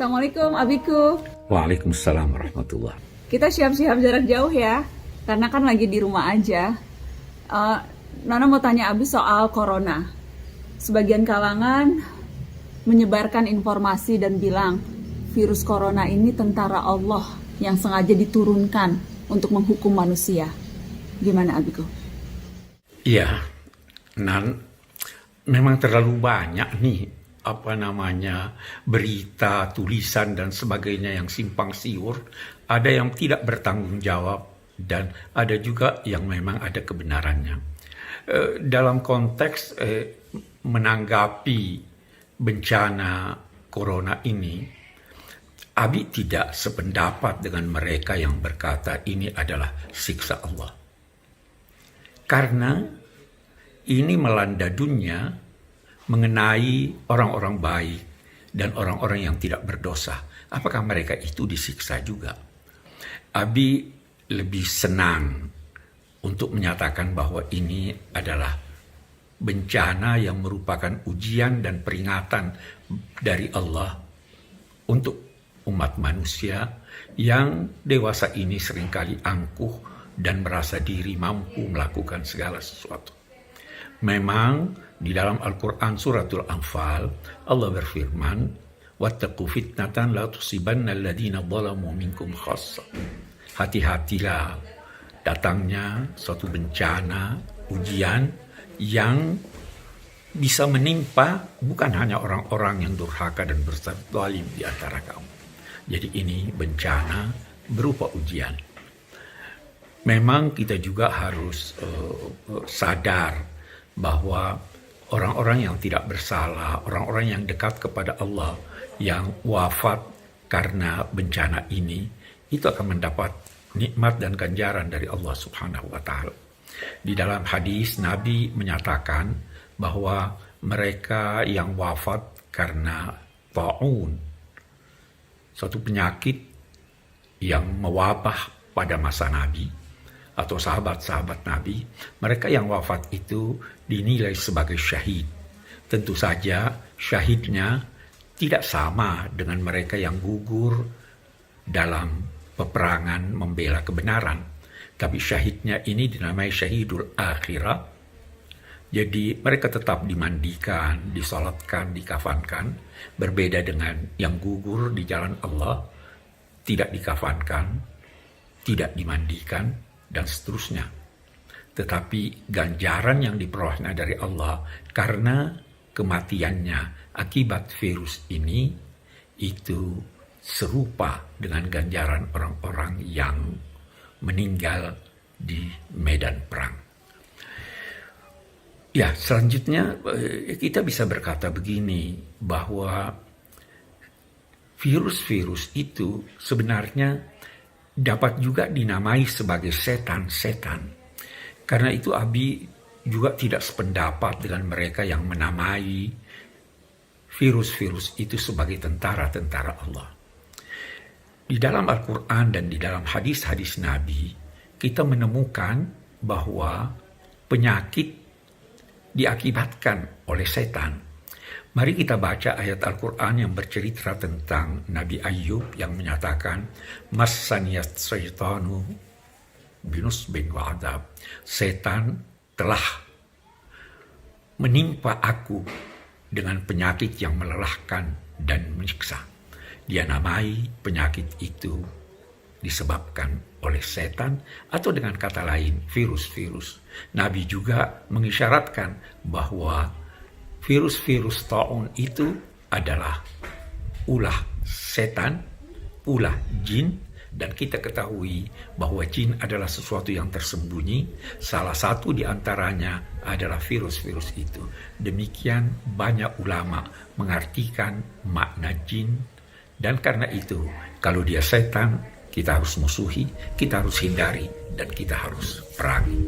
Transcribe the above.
Assalamualaikum Abiku. Waalaikumsalam warahmatullah. Kita siap-siap jarak jauh ya, karena kan lagi di rumah aja. Nona mau tanya Abi soal corona. Sebagian kalangan menyebarkan informasi dan bilang virus corona ini tentara Allah yang sengaja diturunkan untuk menghukum manusia. Gimana Abiku? Iya, memang terlalu banyak nih berita, tulisan dan sebagainya yang simpang siur. Ada yang tidak bertanggung jawab dan ada juga yang memang ada kebenarannya. Dalam konteks menanggapi bencana corona ini, Abi tidak sependapat dengan mereka yang berkata ini adalah siksa Allah. Karena ini melanda dunia mengenai orang-orang baik dan orang-orang yang tidak berdosa. Apakah mereka itu disiksa juga? Abi lebih senang untuk menyatakan bahwa ini adalah bencana yang merupakan ujian dan peringatan dari Allah untuk umat manusia yang dewasa ini seringkali angkuh dan merasa diri mampu melakukan segala sesuatu. Memang di dalam Al-Quran suratul Anfal Allah berfirman, "Wattaqu fitnatan la tusibanna alladhina zalamu minkum khassa." Hati-hatilah datangnya suatu bencana, ujian yang bisa menimpa bukan hanya orang-orang yang durhaka dan berzalim di antara kamu. Jadi ini bencana berupa ujian. Memang kita juga harus sadar bahwa orang-orang yang tidak bersalah, orang-orang yang dekat kepada Allah, yang wafat karena bencana ini, itu akan mendapat nikmat dan ganjaran dari Allah Subhanahu wa Ta'ala. Di dalam hadis, Nabi menyatakan bahwa mereka yang wafat karena ta'un, suatu penyakit yang mewabah pada masa Nabi atau sahabat-sahabat Nabi, mereka yang wafat itu dinilai sebagai syahid. Tentu saja syahidnya tidak sama dengan mereka yang gugur dalam peperangan membela kebenaran. Tapi syahidnya ini dinamai syahidul akhirah. Jadi mereka tetap dimandikan, disolatkan, dikafankan. Berbeda dengan yang gugur di jalan Allah, tidak dikafankan, tidak dimandikan, dan seterusnya. Tetapi ganjaran yang diperolehnya dari Allah karena kematiannya akibat virus ini itu serupa dengan ganjaran orang-orang yang meninggal di medan perang. Ya, selanjutnya kita bisa berkata begini, bahwa virus-virus itu sebenarnya dapat juga dinamai sebagai setan-setan. Karena itu Abi juga tidak sependapat dengan mereka yang menamai virus-virus itu sebagai tentara-tentara Allah. Di dalam Al-Quran dan di dalam hadis-hadis Nabi, kita menemukan bahwa penyakit diakibatkan oleh setan. Mari kita baca ayat Al-Quran yang bercerita tentang Nabi Ayub yang menyatakan, "Massaniyas syaitanu binusbin wa adab." Setan telah menimpa aku dengan penyakit yang melelahkan dan menyiksa. Dia namai penyakit itu disebabkan oleh setan atau dengan kata lain virus-virus. Nabi juga mengisyaratkan bahwa virus-virus ta'un itu adalah ulah setan, ulah jin, dan kita ketahui bahwa jin adalah sesuatu yang tersembunyi. Salah satu di antaranya adalah virus-virus itu. Demikian banyak ulama mengartikan makna jin, dan karena itu kalau dia setan, kita harus musuhi, kita harus hindari, dan kita harus perangi.